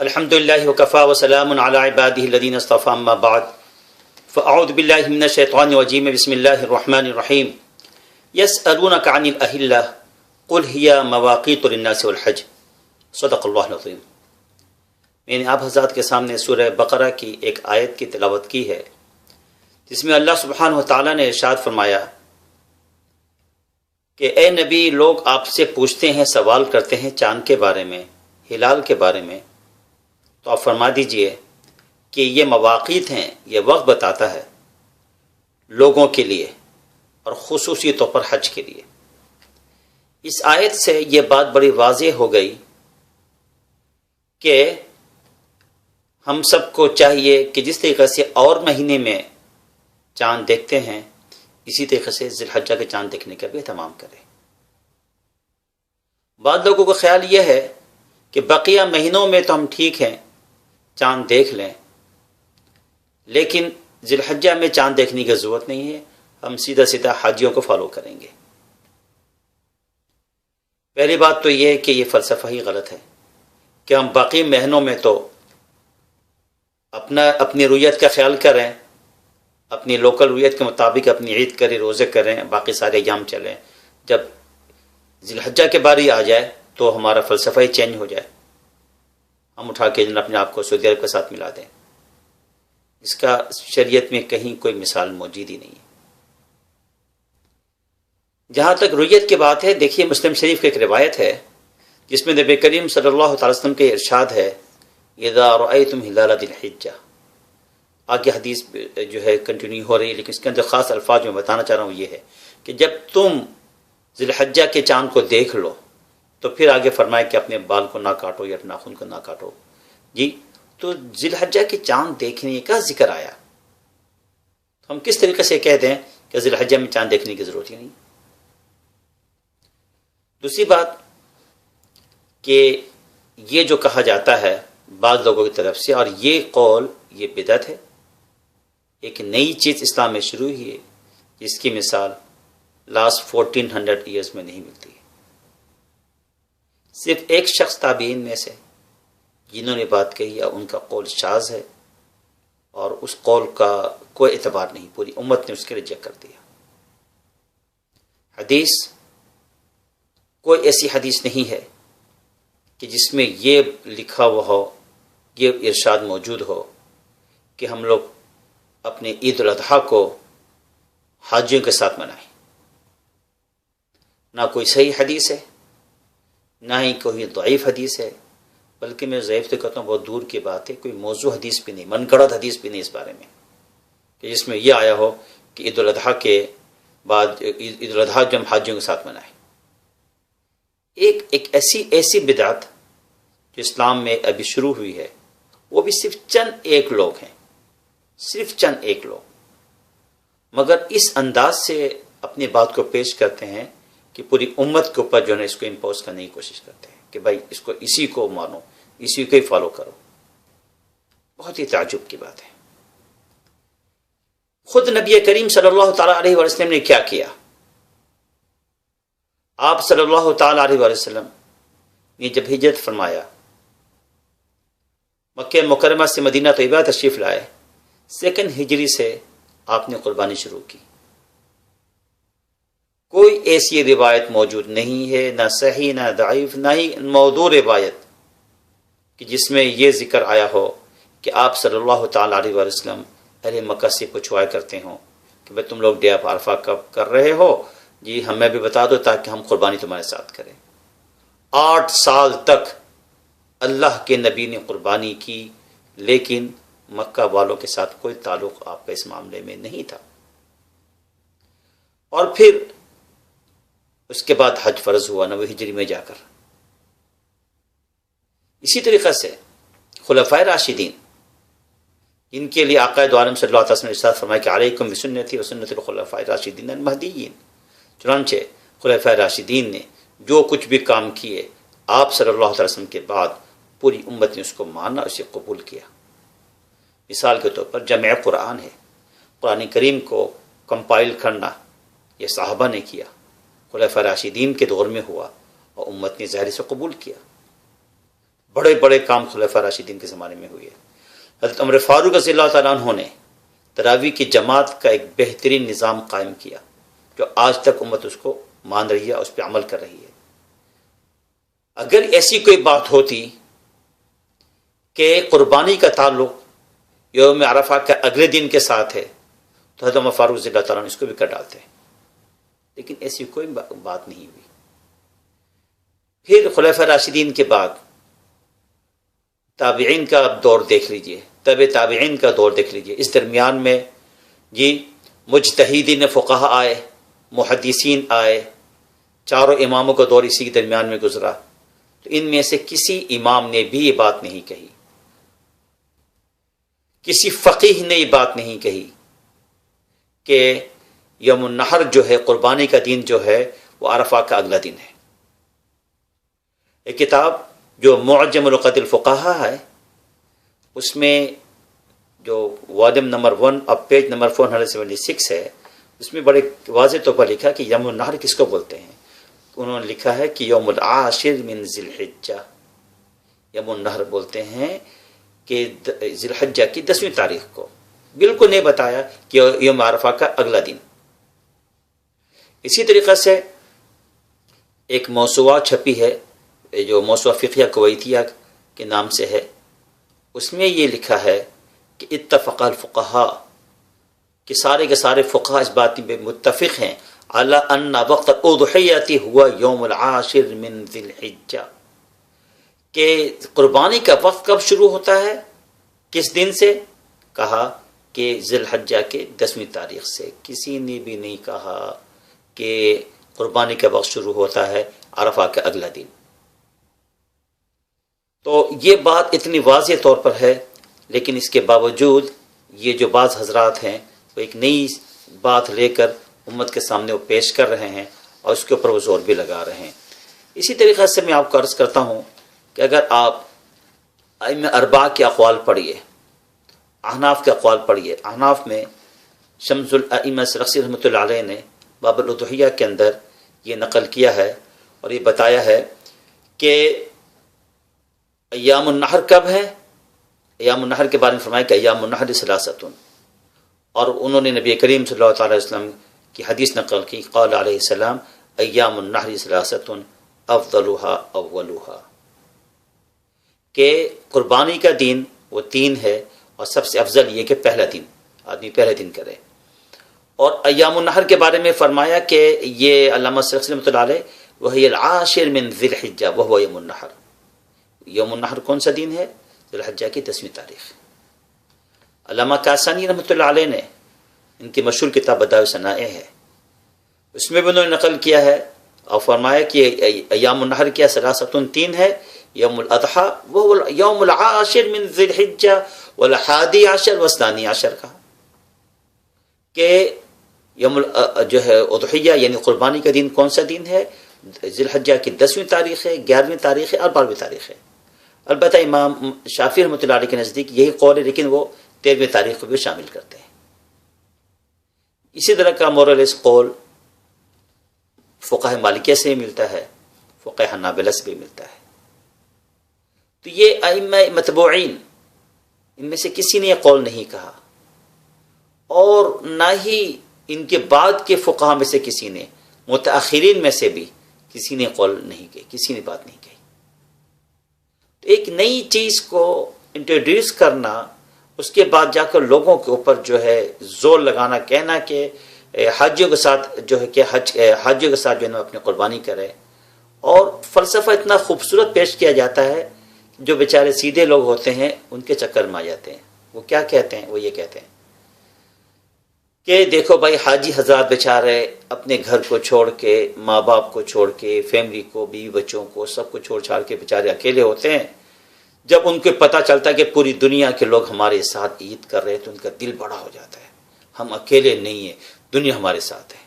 الحمد لله وكفى وسلام على عباده الذين اصطفى اما بعد فاعوذ بالله من الشيطان الرجيم بسم الله الرحمن الرحيم يسألونك عن الأهلة قل هي مواقيت للناس والحج صدق اللہ العظیم۔ میں نے آپ حضرات کے سامنے سورہ بقرہ کی ایک آیت کی تلاوت کی ہے جس میں اللہ سبحانہ وتعالی نے ارشاد فرمایا کہ اے نبی، لوگ آپ سے پوچھتے ہیں، سوال کرتے ہیں چاند کے بارے میں، ہلال کے بارے میں، تو آپ فرما دیجئے کہ یہ مواقیت ہیں، یہ وقت بتاتا ہے لوگوں کے لیے اور خصوصی طور پر حج کے لیے۔ اس آیت سے یہ بات بڑی واضح ہو گئی کہ ہم سب کو چاہیے کہ جس طریقے سے اور مہینے میں چاند دیکھتے ہیں، اسی طریقے سے ذی الحجہ کے چاند دیکھنے کا بھی اہتمام کریں۔ بعض لوگوں کا خیال یہ ہے کہ بقیہ مہینوں میں تو ہم ٹھیک ہیں، چاند دیکھ لیں، لیکن ذی الحجہ میں چاند دیکھنے کی ضرورت نہیں ہے، ہم سیدھا سیدھا حاجیوں کو فالو کریں گے۔ پہلی بات تو یہ ہے کہ یہ فلسفہ ہی غلط ہے کہ ہم باقی مہینوں میں تو اپنی رویت کا خیال کریں، اپنی لوکل رویت کے مطابق اپنی عید کریں، روزے کریں، باقی سارے ایام چلیں، جب ذی الحجہ کے باری آ جائے تو ہمارا فلسفہ ہی چینج ہو جائے، ہم اٹھا کے اپنے آپ کو سعودی عرب کے ساتھ ملا دیں۔ اس کا شریعت میں کہیں کوئی مثال موجود ہی نہیں ہے۔ جہاں تک رویت کی بات ہے، دیکھیے مسلم شریف کی ایک روایت ہے جس میں نبی کریم صلی اللہ تعالی وسلم کے ارشاد ہے اذا رأیتم ہلال ذی الحجہ۔ آگے حدیث جو ہے کنٹینیو ہو رہی ہے، لیکن اس کے اندر خاص الفاظ جو میں بتانا چاہ رہا ہوں یہ ہے کہ جب تم ذی الحجہ کے چاند کو دیکھ لو تو پھر آگے فرمائے کہ اپنے بال کو نہ کاٹو یا ناخن کو نہ کاٹو۔ جی، تو ذی الحجہ کے چاند دیکھنے کا ذکر آیا، تو ہم کس طریقے سے کہہ دیں کہ ذی الحجہ میں چاند دیکھنے کی ضرورت ہی نہیں۔ دوسری بات کہ یہ جو کہا جاتا ہے بعض لوگوں کی طرف سے، اور یہ قول یہ بدعت ہے، ایک نئی چیز اسلام میں شروع ہوئی ہے جس کی مثال لاسٹ 1400 ایئرز میں نہیں ملتی ہے۔ صرف ایک شخص تابعین میں سے جنہوں نے بات کہی ہے، ان کا قول شاذ ہے اور اس قول کا کوئی اعتبار نہیں، پوری امت نے اس کے ریجیکٹ کر دیا۔ حدیث، کوئی ایسی حدیث نہیں ہے کہ جس میں یہ لکھا ہوا ہو، یہ ارشاد موجود ہو کہ ہم لوگ اپنے عید الاضحیٰ کو حاجیوں کے ساتھ منائیں۔ نہ کوئی صحیح حدیث ہے، نہ ہی کوئی ضعیف حدیث ہے، بلکہ میں ضعیف تو کہتا ہوں بہت دور کی بات ہے، کوئی موضوع حدیث بھی نہیں، من گڑت حدیث بھی نہیں اس بارے میں کہ جس میں یہ آیا ہو کہ عید الاضحیٰ کے بعد عید الاضحیٰ جو ہم حاجیوں کے ساتھ منائیں۔ ایک ایسی بدعت جو اسلام میں ابھی شروع ہوئی ہے، وہ بھی صرف چند ایک لوگ ہیں، صرف چند ایک لوگ، مگر اس انداز سے اپنی بات کو پیش کرتے ہیں کہ پوری امت کے اوپر جو ہے اس کو امپوز کرنے کی کوشش کرتے ہیں کہ بھائی اس کو، اسی کو مانو، اسی کو ہی فالو کرو۔ بہت ہی تعجب کی بات ہے۔ خود نبی کریم صلی اللہ تعالیٰ علیہ وسلم نے کیا کیا؟ آپ صلی اللہ تعالیٰ علیہ وسلم نے جب ہجرت فرمایا، مکہ مکرمہ سے مدینہ طیبہ تشریف لائے، 2 ہجری سے آپ نے قربانی شروع کی۔ کوئی ایسی روایت موجود نہیں ہے، نہ صحیح نہ ضعیف، نہ ہی موضوع روایت کہ جس میں یہ ذکر آیا ہو کہ آپ صلی اللہ تعالیٰ علیہ وسلم اہل مکہ سے پوچھوایا کرتے ہوں کہ بھئی تم لوگ ڈے آف عرفہ کب کر رہے ہو؟ جی ہمیں بھی بتا دو تاکہ ہم قربانی تمہارے ساتھ کریں۔ 8 سال تک اللہ کے نبی نے قربانی کی، لیکن مکہ والوں کے ساتھ کوئی تعلق آپ کا اس معاملے میں نہیں تھا۔ اور پھر اس کے بعد حج فرض ہوا 9 ہجری میں جا کر۔ اسی طریقے سے خلفائے راشدین، ان کے لیے آقا دو عالم صلی اللہ علیہ وسلم نے ارشاد فرمایا کہ علیکم بسنتی و سنت الخلفاء الراشدین المہدیین۔ چنانچہ خلفائے راشدین نے جو کچھ بھی کام کیے، آپ صلی اللہ علیہ وسلم کے بعد پوری امت نے اس کو مانا، اسے قبول کیا۔ مثال کے طور پر جمع قرآن ہے، قرآن کریم کو کمپائل کرنا یہ صحابہ نے کیا، خلفائے راشدین کے دور میں ہوا اور امت نے ظاہر سے قبول کیا۔ بڑے بڑے کام خلفاء راشدین کے زمانے میں ہوئے. حضرت عمر فاروق رضی اللہ تعالیٰ عنہ نے تراویح کی جماعت کا ایک بہترین نظام قائم کیا جو آج تک امت اس کو مان رہی ہے، اس پہ عمل کر رہی ہے. اگر ایسی کوئی بات ہوتی کہ قربانی کا تعلق یوم عرفہ کا اگلے دن کے ساتھ ہے تو حضرت عمر فاروق رضی اللہ تعالیٰ عنہ اس کو بھی کر ڈالتے ہیں، لیکن ایسی کوئی بات نہیں ہوئی. پھر خلفاء راشدین کے بعد تابعین کا دور دیکھ لیجئے، تابعین کا دور دیکھ لیجئے. اس درمیان میں مجتہدین فقہا آئے، محدثین آئے، چاروں اماموں کا دور اسی کے درمیان میں گزرا. تو ان میں سے کسی امام نے بھی یہ بات نہیں کہی، کسی فقیہ نے یہ بات نہیں کہی کہ یوم النحر جو ہے، قربانی کا دن جو ہے، وہ عرفہ کا اگلا دن ہے. ایک کتاب جو معجم لغت الفقہا ہے، اس میں جو والیوم نمبر 1 اب پیج نمبر 476 ہے، اس میں بڑے واضح طور پر لکھا کہ یوم النحر کس کو بولتے ہیں. انہوں نے لکھا ہے کہ یوم العاشر من ذی الحجہ، یوم النحر بولتے ہیں کہ ذی الحجہ کی 10ویں تاریخ کو. بالکل نہیں بتایا کہ یوم عرفہ کا اگلا دن. اسی طریقے سے ایک موسوعہ چھپی ہے جو موسوعہ فقیہ کویتیہ کے نام سے ہے، اس میں یہ لکھا ہے کہ اتفق الفقہاء، کہ سارے کے سارے فقہاء اس بات میں متفق ہیں علی ان وقت الاضحیۃ ہوا یوم العاشر من ذی الحجہ، کہ قربانی کا وقت کب شروع ہوتا ہے، کس دن سے. کہا کہ ذی الحجہ کے 10ویں تاریخ سے. کسی نے بھی نہیں کہا کہ قربانی کا وقت شروع ہوتا ہے عرفہ کا اگلا دن. تو یہ بات اتنی واضح طور پر ہے، لیکن اس کے باوجود یہ جو بعض حضرات ہیں وہ ایک نئی بات لے کر امت کے سامنے وہ پیش کر رہے ہیں اور اس کے اوپر وہ زور بھی لگا رہے ہیں. اسی طریقے سے میں آپ کو عرض کرتا ہوں کہ اگر آپ ائمہ اربعہ کے اقوال پڑھیے، احناف کے اقوال پڑھیے. احناف میں شمس الائمہ سرخسی رحمۃ اللہ علیہ نے باب الاضحیہ کے اندر یہ نقل کیا ہے اور یہ بتایا ہے کہ ایام النحر کب ہے. ایام النحر کے بارے میں فرمایا کہ ایام النحر ثلاثۃ، اور انہوں نے نبی کریم صلی اللہ تعالی وسلم کی حدیث نقل کی، قال علیہ السلام ایام النحر ثلاثۃ افضلها اولها، کہ قربانی کا دن وہ 3 ہے اور سب سے افضل یہ کہ پہلا دن آدمی پہلے دن کرے. اور ایام النحر کے بارے میں فرمایا کہ یہ علامہ سرخسی رحمۃ اللہ علیہ وہی العاشر من ذی الحجہ وہو یوم النحر. یوم النحر کون سا دن ہے؟ ذی الحجہ کی 10ویں تاریخ. علامہ کاسانی رحمۃ اللہ علیہ نے ان کی مشہور کتاب بدائع الصنائع ہے، اس میں بھی انہوں نے نقل کیا ہے اور فرمایا کہ ایام النحر کیا ثلاثۃ 3 ہے، یوم الاضحیٰ وہ یوم العاشر من ذی الحجہ والحادی عشر والثانی عشر، کا کہ یوم جو ہے اضحیہ یعنی قربانی کا دن کون سا دن ہے؟ ذی الحجہ کی 10ویں تاریخ ہے، 11ویں تاریخ ہے اور 12ویں تاریخ ہے. البتہ امام شافعی رحمۃ اللہ علیہ کے نزدیک یہی قول ہے، لیکن وہ 13ویں تاریخ کو بھی شامل کرتے ہیں. اسی طرح کا مورل قول فقہ مالکیہ سے ملتا ہے، فقہ حنابلہ سے بھی ملتا ہے. تو یہ ائمہ متبوعین ان میں سے کسی نے یہ قول نہیں کہا، اور نہ ہی ان کے بعد کے فقہاء میں سے کسی نے، متأخرین میں سے بھی کسی نے قول نہیں کہی، کسی نے بات نہیں کہی. ایک نئی چیز کو انٹروڈیوس کرنا، اس کے بعد جا کر لوگوں کے اوپر جو ہے زور لگانا، کہنا کہ حاجیوں کے ساتھ جو ہے کہ حاجیوں کے ساتھ جو ہے نا اپنی قربانی کرے، اور فلسفہ اتنا خوبصورت پیش کیا جاتا ہے، جو بیچارے سیدھے لوگ ہوتے ہیں ان کے چکر میں آ جاتے ہیں. وہ کیا کہتے ہیں؟ وہ یہ کہتے ہیں کہ دیکھو بھائی، حاجی حضرات بیچارے اپنے گھر کو چھوڑ کے، ماں باپ کو چھوڑ کے، فیملی کو، بیوی بچوں کو، سب کو چھوڑ چھاڑ کے بیچارے اکیلے ہوتے ہیں. جب ان کو پتہ چلتا ہے کہ پوری دنیا کے لوگ ہمارے ساتھ عید کر رہے ہیں تو ان کا دل بڑا ہو جاتا ہے، ہم اکیلے نہیں ہیں، دنیا ہمارے ساتھ ہے.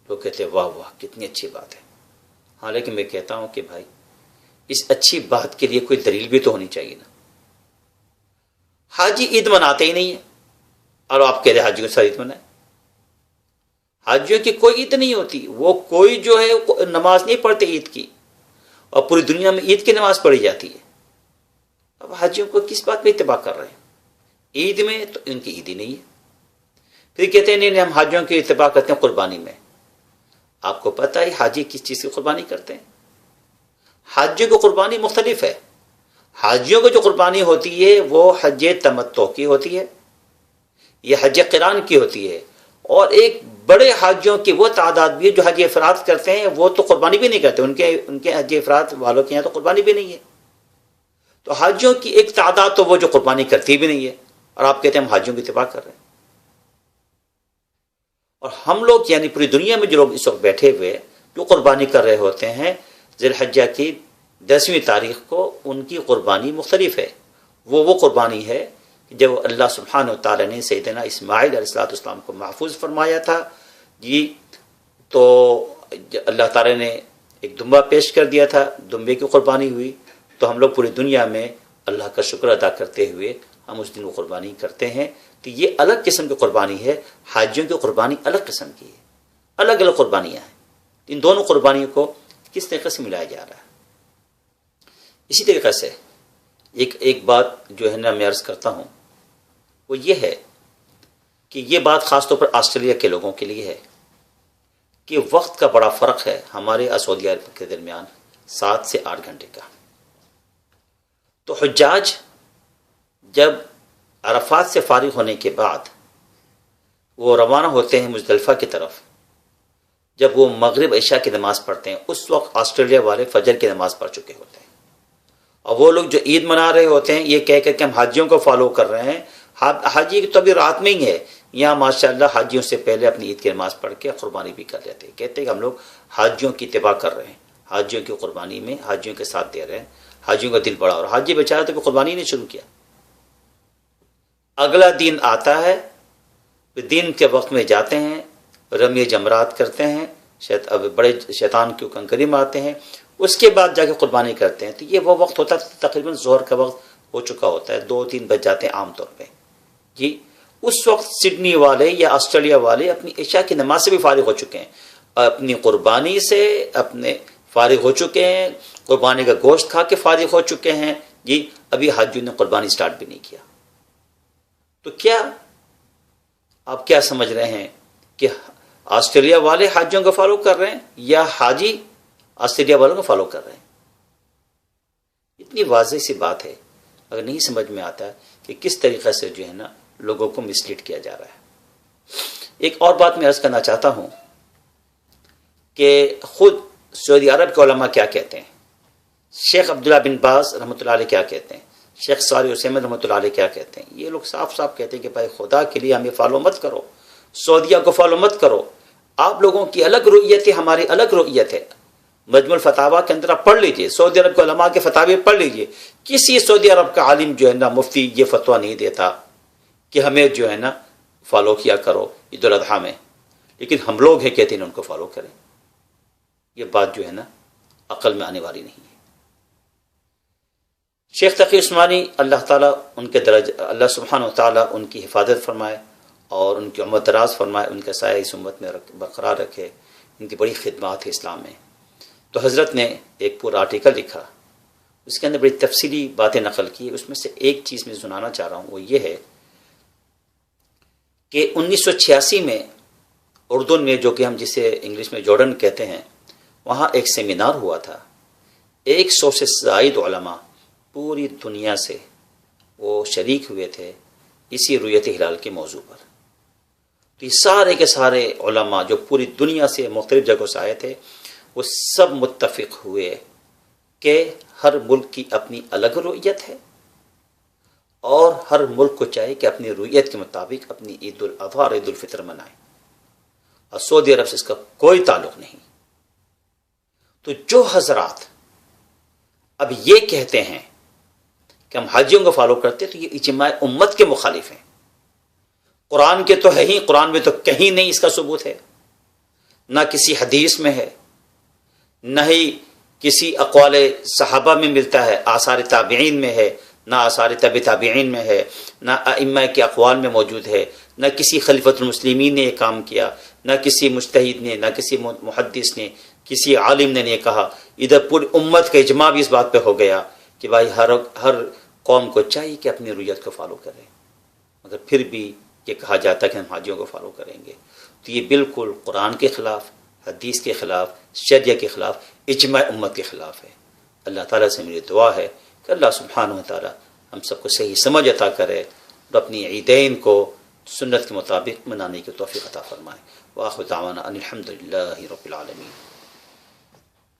لوگ کہتے ہیں واہ واہ کتنی اچھی بات ہے. ہاں، لیکن میں کہتا ہوں کہ بھائی اس اچھی بات کے لیے کوئی دلیل بھی تو ہونی چاہیے نا. حاجی عید مناتے ہی نہیں ہیں اور آپ کہہ رہے حاجی کے ساتھ عید منائے. حاجیوں کی کوئی عید نہیں ہوتی، وہ کوئی جو ہے نماز نہیں پڑھتے عید کی، اور پوری دنیا میں عید کی نماز پڑھی جاتی ہے. اب حاجیوں کو کس بات میں اتباع کر رہے ہیں؟ عید میں تو ان کی عید ہی نہیں ہے. پھر کہتے ہیں نہیں ہم حاجیوں کی اتباع کرتے ہیں قربانی میں. آپ کو پتہ ہے حاجی کس چیز کی قربانی کرتے ہیں؟ حاجیوں کی قربانی مختلف ہے. حاجیوں کو جو قربانی ہوتی ہے وہ حج تمتع کی ہوتی ہے، یہ حج قران کی ہوتی ہے. اور ایک بڑے حاجیوں کی وہ تعداد بھی ہے جو حج افراد کرتے ہیں، وہ تو قربانی بھی نہیں کرتے، ان کے حج افراد والوں کے یہاں تو قربانی بھی نہیں ہے. تو حاجیوں کی ایک تعداد تو وہ جو قربانی کرتی بھی نہیں ہے، اور آپ کہتے ہیں ہم حاجیوں کی اتباع کر رہے ہیں. اور ہم لوگ یعنی پوری دنیا میں جو لوگ اس وقت بیٹھے ہوئے جو قربانی کر رہے ہوتے ہیں ذی الحجہ کی 10ویں تاریخ کو، ان کی قربانی مختلف ہے. وہ قربانی ہے جب اللہ سبحانہ و تعالیٰ نے سیدنا اسماعیل علیہ السلام کو محفوظ فرمایا تھا جی، تو اللہ تعالیٰ نے ایک دمبا پیش کر دیا تھا، دمبے کی قربانی ہوئی. تو ہم لوگ پوری دنیا میں اللہ کا شکر ادا کرتے ہوئے ہم اس دن وہ قربانی کرتے ہیں. تو یہ الگ قسم کی قربانی ہے. حاجیوں کی قربانی الگ قسم کی ہے، الگ الگ قربانیاں ہیں. ان دونوں قربانیوں کو کس طریقے سے ملایا جا رہا ہے؟ اسی طریقے سے ایک بات جو ہے نا میں عرض کرتا ہوں وہ یہ ہے کہ یہ بات خاص طور پر آسٹریلیا کے لوگوں کے لیے ہے کہ وقت کا بڑا فرق ہے ہمارے سعودی عرب کے درمیان 7 سے 8 گھنٹے کا. تو حجاج جب عرفات سے فارغ ہونے کے بعد وہ روانہ ہوتے ہیں مزدلفہ کی طرف، جب وہ مغرب عشاء کی نماز پڑھتے ہیں اس وقت آسٹریلیا والے فجر کی نماز پڑھ چکے ہوتے ہیں. اور وہ لوگ جو عید منا رہے ہوتے ہیں یہ کہہ کر کہ ہم حاجیوں کو فالو کر رہے ہیں، حاجی تو ابھی رات میں ہی ہے، یہاں ماشاءاللہ حاجیوں سے پہلے اپنی عید کی نماز پڑھ کے قربانی بھی کر لیتے ہیں. کہتے ہیں کہ ہم لوگ حاجیوں کی اتباع کر رہے ہیں، حاجیوں کی قربانی میں حاجیوں کے ساتھ دے رہے ہیں. حاجیوں کا دل بڑا، اور حاجی بیچارہ تو قربانی نہیں شروع کیا. اگلا دن آتا ہے، دن کے وقت میں جاتے ہیں، رمی جمرات کرتے ہیں، بڑے شیطان کے کنکری مارتے ہیں، اس کے بعد جا کے قربانی کرتے ہیں. تو یہ وہ وقت ہوتا ہے تقریباً ظہر کا وقت ہو چکا ہوتا ہے، 2-3 بج جاتے ہیں عام طور پہ جی. اس وقت سڈنی والے یا آسٹریلیا والے اپنی عشاء کی نماز سے بھی فارغ ہو چکے ہیں، اپنی قربانی سے اپنے فارغ ہو چکے ہیں، قربانی کا گوشت کھا کے فارغ ہو چکے ہیں جی. ابھی حاجیوں نے قربانی سٹارٹ بھی نہیں کیا. تو کیا آپ کیا سمجھ رہے ہیں کہ آسٹریلیا والے حاجیوں کو فالو کر رہے ہیں یا حاجی آسٹریلیا والوں کو فالو کر رہے ہیں؟ اتنی واضح سی بات ہے، اگر نہیں سمجھ میں آتا ہے کہ کس طریقے سے جو ہے نا لوگوں کو مسلیڈ کیا جا رہا ہے. ایک اور بات میں عرض کرنا چاہتا ہوں کہ خود سعودی عرب کے علماء کیا کہتے ہیں، شیخ عبداللہ بن باز رحمۃ اللہ علیہ کیا کہتے ہیں، شیخ صالح عثیمین رحمۃ اللہ علیہ کیا کہتے ہیں. یہ لوگ صاف صاف کہتے ہیں کہ بھائی خدا کے لیے ہمیں فالو مت کرو، سعودیہ کو فالو مت کرو. آپ لوگوں کی الگ رؤیت ہے، ہماری الگ رؤیت ہے. مجموع الفتاویٰ کے اندر آپ پڑھ لیجئے، سعودی عرب کے علماء کے فتاوی پڑھ لیجئے. کسی سعودی عرب کا عالم جو ہے نا مفتی یہ فتویٰ نہیں دیتا کہ ہمیں جو ہے نا فالو کیا کرو عید الاضحیٰ میں، لیکن ہم لوگ ہیں کہتے ہیں ان کو فالو کریں. یہ بات جو ہے نا عقل میں آنے والی نہیں ہے. شیخ تقی عثمانی اللہ تعالیٰ ان کے درجہ، اللہ سبحانہ و تعالیٰ ان کی حفاظت فرمائے اور ان کی عمر دراز فرمائے، ان کا سایہ اس امت میں برقرار رکھے. ان کی بڑی خدمات ہے اسلام میں. تو حضرت نے ایک پورا آرٹیکل لکھا، اس کے اندر بڑی تفصیلی باتیں نقل کی. اس میں سے ایک چیز میں سنانا چاہ رہا ہوں، وہ یہ ہے کہ 1986 میں اردن میں، جو کہ ہم جسے انگلش میں جارڈن کہتے ہیں، وہاں ایک سیمینار ہوا تھا. 100 سے زائد علماء پوری دنیا سے وہ شریک ہوئے تھے اسی رؤیت ہلال کے موضوع پر. تو یہ سارے کے سارے علماء جو پوری دنیا سے مختلف جگہوں سے آئے تھے، وہ سب متفق ہوئے کہ ہر ملک کی اپنی الگ رؤیت ہے اور ہر ملک کو چاہیے کہ اپنی رؤیت کے مطابق اپنی عید الاضحیٰ اور عید الفطر منائے، اور سعودی عرب سے اس کا کوئی تعلق نہیں. تو جو حضرات اب یہ کہتے ہیں کہ ہم حاجیوں کو فالو کرتے، تو یہ اجماع امت کے مخالف ہیں. قرآن کے تو ہے ہی، قرآن میں تو کہیں نہیں اس کا ثبوت ہے، نہ کسی حدیث میں ہے، نہ ہی کسی اقوال صحابہ میں ملتا ہے، آثار تابعین میں ہے، نہ آثار تبع تابعین میں ہے، نہ ائمہ کے اقوال میں موجود ہے، نہ کسی خلیفۃ المسلمین نے یہ کام کیا، نہ کسی مجتہد نے، نہ کسی محدث نے، کسی عالم نے یہ کہا. ادھر پوری امت کا اجماع بھی اس بات پہ ہو گیا کہ بھائی ہر قوم کو چاہیے کہ اپنی رویت کو فالو کرے، مگر پھر بھی یہ کہا جاتا ہے کہ ہم حاجیوں کو فالو کریں گے، تو یہ بالکل قرآن کے خلاف، حدیث کے خلاف، شریعہ کے خلاف، اجماع امت کے خلاف ہے۔ اللہ تعالیٰ سے میری دعا ہے کہ اللہ سبحانہ و تعالیٰ ہم سب کو صحیح سمجھ عطا کرے اور اپنی عیدین کو سنت کے مطابق منانے کی توفیق عطا فرمائے۔ وآخر دعوانا ان الحمد للہ رب العالمین۔